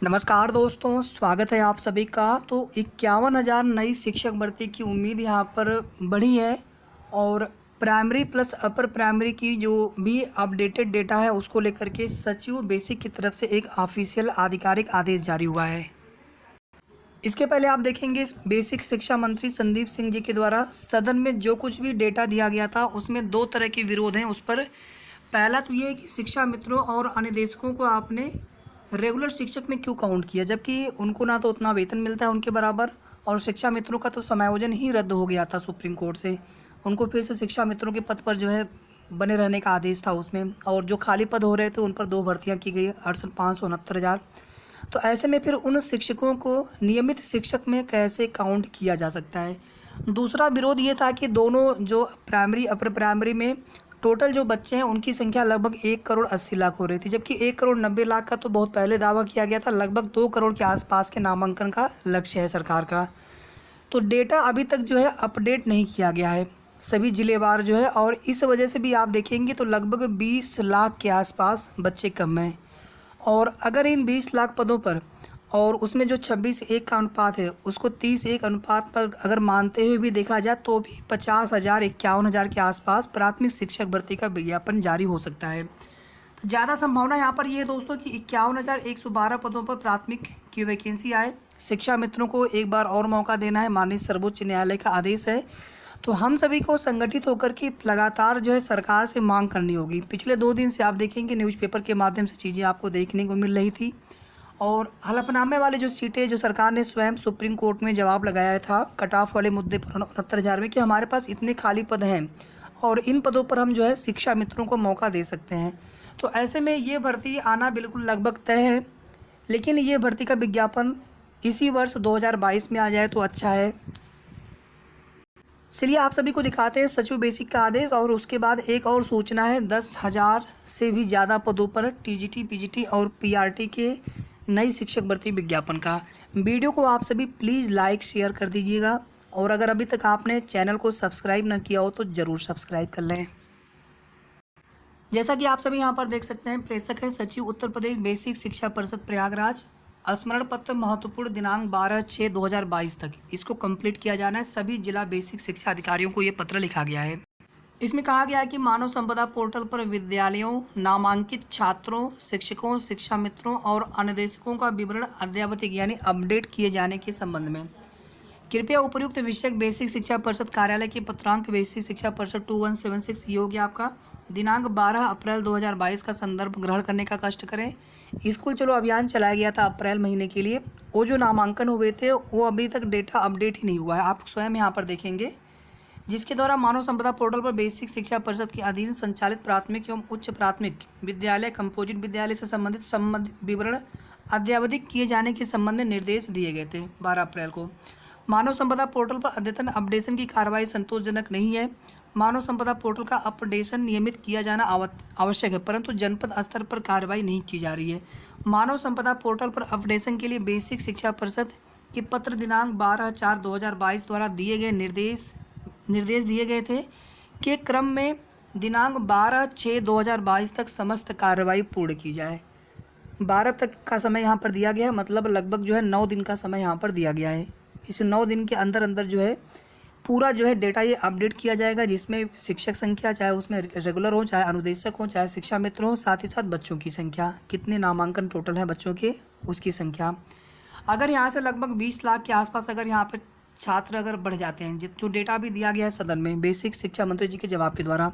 नमस्कार दोस्तों, स्वागत है आप सभी का। तो 51,000 नई शिक्षक भर्ती की उम्मीद यहाँ पर बढ़ी है और प्राइमरी प्लस अपर प्राइमरी की जो भी अपडेटेड डेटा है उसको लेकर के सचिव बेसिक की तरफ से एक ऑफिशियल आधिकारिक आदेश जारी हुआ है। इसके पहले आप देखेंगे बेसिक शिक्षा मंत्री संदीप सिंह जी के द्वारा सदन में जो कुछ भी डेटा दिया गया था उसमें दो तरह के विरोध हैं उस पर। पहला तो ये है कि शिक्षा मित्रों और अनुदेशकों को आपने रेगुलर शिक्षक में क्यों काउंट किया, जबकि उनको ना तो उतना वेतन मिलता है उनके बराबर, और शिक्षा मित्रों का तो समायोजन ही रद्द हो गया था सुप्रीम कोर्ट से। उनको फिर से शिक्षा मित्रों के पद पर जो है बने रहने का आदेश था उसमें, और जो खाली पद हो रहे थे उन पर 2 भर्तियाँ की गई, 68,569,000। तो ऐसे में फिर उन शिक्षकों को नियमित शिक्षक में कैसे काउंट किया जा सकता है। दूसरा विरोध ये था कि दोनों जो प्राइमरी अपर प्राइमरी में टोटल जो बच्चे हैं उनकी संख्या लगभग 1,80,00,000 हो रही थी, जबकि 1,90,00,000 का तो बहुत पहले दावा किया गया था। लगभग 2 करोड़ के आसपास के नामांकन का लक्ष्य है सरकार का। तो डेटा अभी तक जो है अपडेट नहीं किया गया है सभी जिलेवार जो है, और इस वजह से भी आप देखेंगे तो लगभग 20 लाख के आसपास बच्चे कम हैं। और अगर इन 20 लाख पदों पर और उसमें जो 26:1 का अनुपात है उसको 30:1 अनुपात पर अगर मानते हुए भी देखा जाए तो भी 50,000 51,000 के आसपास प्राथमिक शिक्षक भर्ती का विज्ञापन जारी हो सकता है। तो ज़्यादा संभावना यहाँ पर ये है दोस्तों कि 51,112 पदों पर प्राथमिक की वैकेंसी आए। शिक्षा मित्रों को एक बार और मौका देना है, माननीय सर्वोच्च न्यायालय का आदेश है। तो हम सभी को संगठित होकर के लगातार जो है सरकार से मांग करनी होगी। पिछले 2 दिन से आप देखेंगे न्यूज़पेपर के माध्यम से चीज़ें आपको देखने को मिल रही थी, और हलफनामे वाली जो सीटें जो सरकार ने स्वयं सुप्रीम कोर्ट में जवाब लगाया था कट ऑफ वाले मुद्दे पर 69,000 में, कि हमारे पास इतने खाली पद हैं और इन पदों पर हम जो है शिक्षा मित्रों को मौका दे सकते हैं। तो ऐसे में ये भर्ती आना बिल्कुल लगभग तय है, लेकिन ये भर्ती का विज्ञापन इसी वर्ष 2022 में आ जाए तो अच्छा है। चलिए आप सभी को दिखाते हैं सचिव बेसिक का आदेश। और उसके बाद एक और सूचना है, 10,000 से भी ज़्यादा पदों पर टीजीटी, पीजीटी और पीआरटी के नई शिक्षक भर्ती विज्ञापन का। वीडियो को आप सभी प्लीज़ लाइक शेयर कर दीजिएगा, और अगर अभी तक आपने चैनल को सब्सक्राइब न किया हो तो ज़रूर सब्सक्राइब कर लें। जैसा कि आप सभी यहाँ पर देख सकते हैं, प्रेषक है सचिव उत्तर प्रदेश बेसिक शिक्षा परिषद प्रयागराज। स्मरण पत्र महत्वपूर्ण दिनांक 12/6/2022 तक इसको कंप्लीट किया जाना है। सभी जिला बेसिक शिक्षा अधिकारियों को ये पत्र लिखा गया है। इसमें कहा गया है कि मानव संपदा पोर्टल पर विद्यालयों, नामांकित छात्रों, शिक्षकों, शिक्षा मित्रों और अनुदेशकों का विवरण अद्ययावत यानी अपडेट किए जाने के संबंध में कृपया उपर्युक्त विषयक बेसिक शिक्षा परिषद कार्यालय के पत्रांक बेसिक शिक्षा परिषद 2176 योग्य आपका दिनांक 12 अप्रैल 2022 का संदर्भ ग्रहण करने का कष्ट करें। स्कूल चलो अभियान चलाया गया था अप्रैल महीने के लिए, वो जो नामांकन हुए थे वो अभी तक डेटा अपडेट ही नहीं हुआ है। आप स्वयं यहाँ पर देखेंगे, जिसके द्वारा मानव संपदा पोर्टल पर बेसिक शिक्षा परिषद के अधीन संचालित प्राथमिक एवं उच्च प्राथमिक विद्यालय, कंपोजिट विद्यालय से संबंधित विवरण अद्यावधिक किए जाने के संबंध में निर्देश दिए गए थे 12 अप्रैल को। मानव संपदा पोर्टल पर अद्यतन अपडेशन की कार्रवाई संतोषजनक नहीं है। मानव संपदा पोर्टल का अपडेशन नियमित किया जाना आवश्यक है, परंतु जनपद स्तर पर कार्रवाई नहीं की जा रही है। मानव संपदा पोर्टल पर अपडेशन के लिए बेसिक शिक्षा परिषद के पत्र दिनांक 12/4/2022 द्वारा दिए गए निर्देश दिए गए थे के क्रम में दिनांक 12/6/2022 तक समस्त कार्रवाई पूर्ण की जाए। 12 तक का समय यहाँ पर दिया गया है, मतलब लगभग जो है 9 दिन का समय यहाँ पर दिया गया है। इस 9 दिन के अंदर अंदर जो है पूरा जो है डेटा ये अपडेट किया जाएगा, जिसमें शिक्षक संख्या चाहे उसमें रेगुलर हो, चाहे अनुदेशक हो, चाहे शिक्षा मित्र हो, साथ ही साथ बच्चों की संख्या, कितने नामांकन टोटल है बच्चों के, उसकी संख्या। अगर यहाँ से लगभग 20 लाख के आसपास अगर यहाँ पर छात्र अगर बढ़ जाते हैं, जो डेटा भी दिया गया है सदन में बेसिक शिक्षा मंत्री जी के जवाब के द्वारा,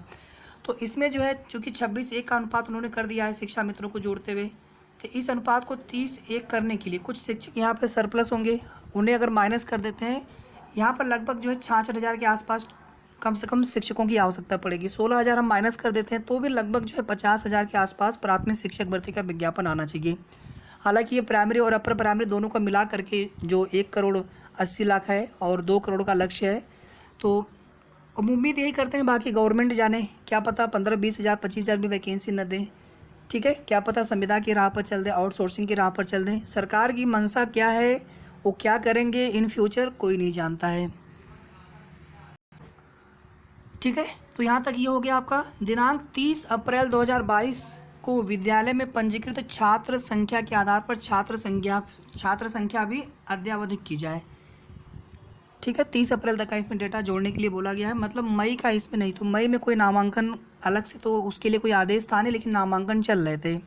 तो इसमें जो है चूँकि 26:1 का अनुपात उन्होंने कर दिया है शिक्षा मित्रों को जोड़ते हुए, तो इस अनुपात को 30:1 करने के लिए कुछ शिक्षक यहाँ पे सरप्लस होंगे, उन्हें अगर माइनस कर देते हैं यहाँ पर लगभग जो है 66,000 के आसपास कम से कम शिक्षकों की आवश्यकता पड़ेगी। 16,000 हम माइनस कर देते हैं तो भी लगभग जो है 50,000 के आसपास प्राथमिक शिक्षक भर्ती का विज्ञापन आना चाहिए। हालांकि ये प्राइमरी और अपर प्राइमरी दोनों का मिला करके जो 1,80,00,000 है और 2 करोड़ का लक्ष्य है, तो अब उम्मीद यही करते हैं, बाकी गवर्नमेंट जाने, क्या पता 15-20,000 25,000 भी वैकेंसी न दें। ठीक है, क्या पता संविदा की राह पर चल दें, आउटसोर्सिंग की राह पर चल दें। सरकार की मंशा क्या है, वो क्या करेंगे इन फ्यूचर, कोई नहीं जानता है। ठीक है, तो यहाँ तक ये हो गया आपका दिनांक 30 अप्रैल 2022 को विद्यालय में पंजीकृत छात्र संख्या के आधार पर छात्र संख्या भी अद्यावधिक की जाए। ठीक है, 30 अप्रैल तक का इसमें डेटा जोड़ने के लिए बोला गया है। मतलब मई का इसमें नहीं, तो मई में कोई नामांकन अलग से तो उसके लिए कोई आदेश था नहीं, लेकिन नामांकन चल रहे थे।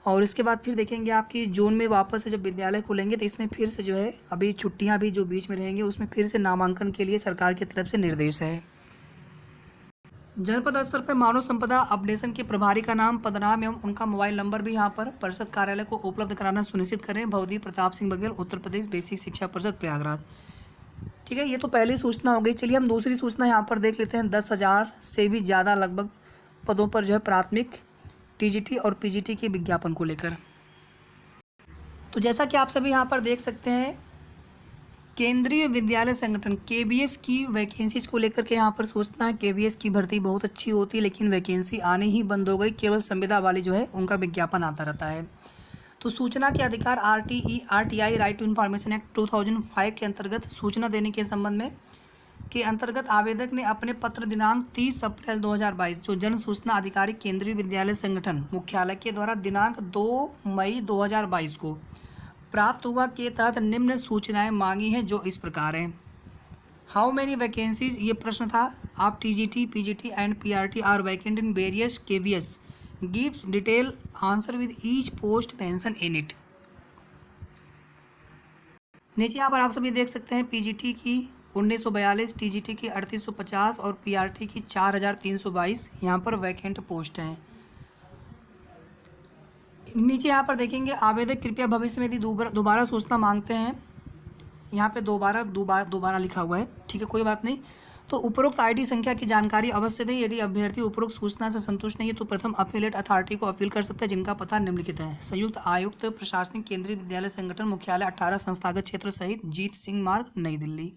और इसके बाद फिर देखेंगे आपकी जून में वापस से जब विद्यालय खुलेंगे तो इसमें फिर से जो है अभी छुट्टियां भी जो बीच में रहेंगी उसमें फिर से नामांकन के लिए सरकार की तरफ से निर्देश है। जनपद स्तर पर मानव संपदा अपडेशन के प्रभारी का नाम, पदनाम एवं उनका मोबाइल नंबर भी यहाँ पर परिषद कार्यालय को उपलब्ध कराना सुनिश्चित करें। भवदीप प्रताप सिंह बघेल, उत्तर प्रदेश बेसिक शिक्षा परिषद प्रयागराज। ठीक है, ये तो पहली सूचना हो गई। चलिए हम दूसरी सूचना यहाँ पर देख लेते हैं। 10,000 से भी ज़्यादा लगभग पदों पर जो है प्राथमिक, टीजीटी और पीजीटी के विज्ञापन को लेकर। तो जैसा कि आप सभी यहाँ पर देख सकते हैं, केंद्रीय विद्यालय संगठन केवीएस की वैकेंसीज को लेकर के यहाँ पर सूचना है। केवीएस की भर्ती बहुत अच्छी होती है, लेकिन वैकेंसी आने ही बंद हो गई। केवल संविदा वाली जो है उनका विज्ञापन आता रहता है। तो सूचना के अधिकार RTI right to information act 2005 के अंतर्गत सूचना देने के संबंध में के अंतर्गत आवेदक ने अपने पत्र दिनांक 30 अप्रैल 2022 जो जन सूचना अधिकारी केंद्रीय विद्यालय संगठन मुख्यालय के द्वारा दिनांक 2 मई 2022 को प्राप्त हुआ के तहत निम्न सूचनाएं मांगी हैं, जो इस प्रकार हैं। हाउ मेनी वैकेंसीज, ये प्रश्न था। आप TGT, PGT and PRT are vacant in various KVS, gives detail answer with each post mention in it. नीचे यहाँ पर आप सभी देख सकते हैं पीजीटी की 1942, टीजीटी की 3850 और पीआरटी की 4322 यहाँ पर वैकेंट पोस्ट हैं। नीचे यहाँ पर देखेंगे आवेदक कृपया भविष्य में यदि दोबारा सूचना मांगते हैं, यहाँ पे दोबारा लिखा हुआ है। ठीक है, कोई बात नहीं। तो उपरोक्त आईडी संख्या की जानकारी अवश्य दें। यदि अभ्यर्थी उपरोक्त सूचना से संतुष्ट नहीं है तो प्रथम अपीलेट अथॉरिटी को अपील कर सकते हैं, जिनका पता निम्नलिखित है। संयुक्त आयुक्त प्रशासनिक केंद्रीय विद्यालय संगठन मुख्यालय 18 संस्थागत क्षेत्र सहित जीत सिंह मार्ग, नई दिल्ली।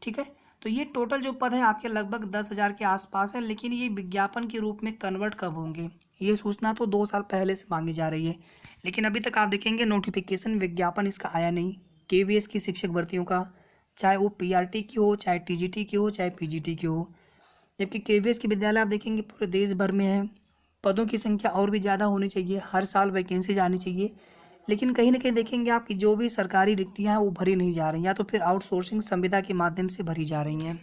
ठीक है, तो ये टोटल जो पद है आपके लगभग 10,000 के आसपास है, लेकिन ये विज्ञापन के रूप में कन्वर्ट कब होंगे, ये सूचना तो 2 साल पहले से मांगी जा रही है, लेकिन अभी तक आप देखेंगे नोटिफिकेशन विज्ञापन इसका आया नहीं। केवीएस की शिक्षक भर्तियों का, चाहे वो पीआरटी की हो, चाहे टीजीटी की हो, चाहे पीजीटी की हो, जबकि केवीएस के विद्यालय आप देखेंगे पूरे देश भर में है। पदों की संख्या और भी ज़्यादा होनी चाहिए, हर साल वैकेंसी आनी चाहिए, लेकिन कहीं ना कहीं देखेंगे आपकी जो भी सरकारी रिक्तियां हैं वो भरी नहीं जा रही, या तो फिर आउटसोर्सिंग संविदा के माध्यम से भरी जा रही हैं।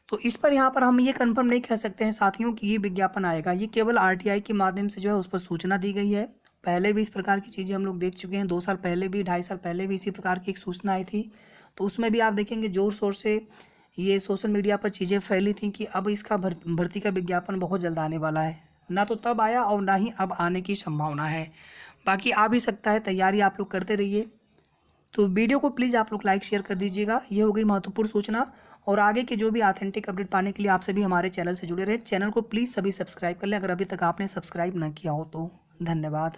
तो इस पर यहाँ पर हम ये कंफर्म नहीं कह सकते हैं साथियों कि ये विज्ञापन आएगा। ये केवल आरटीआई के माध्यम से जो है उस पर सूचना दी गई है। पहले भी इस प्रकार की चीज़ें हम लोग देख चुके हैं। 2 साल पहले भी, 2.5 साल पहले भी इसी प्रकार की एक सूचना आई थी। तो उसमें भी आप देखेंगे जोर शोर से ये सोशल मीडिया पर चीज़ें फैली थी कि अब इसका भर्ती का विज्ञापन बहुत जल्द आने वाला है। ना तो तब आया और ना ही अब आने की संभावना है। बाकी आ भी सकता है, तैयारी आप लोग करते रहिए। तो वीडियो को प्लीज़ आप लोग लाइक शेयर कर दीजिएगा। ये हो गई महत्वपूर्ण सूचना, और आगे के जो भी ऑथेंटिक अपडेट पाने के लिए आप सभी हमारे चैनल से जुड़े रहे। चैनल को प्लीज़ सभी सब्सक्राइब कर लें अगर अभी तक आपने सब्सक्राइब ना किया हो तो। धन्यवाद।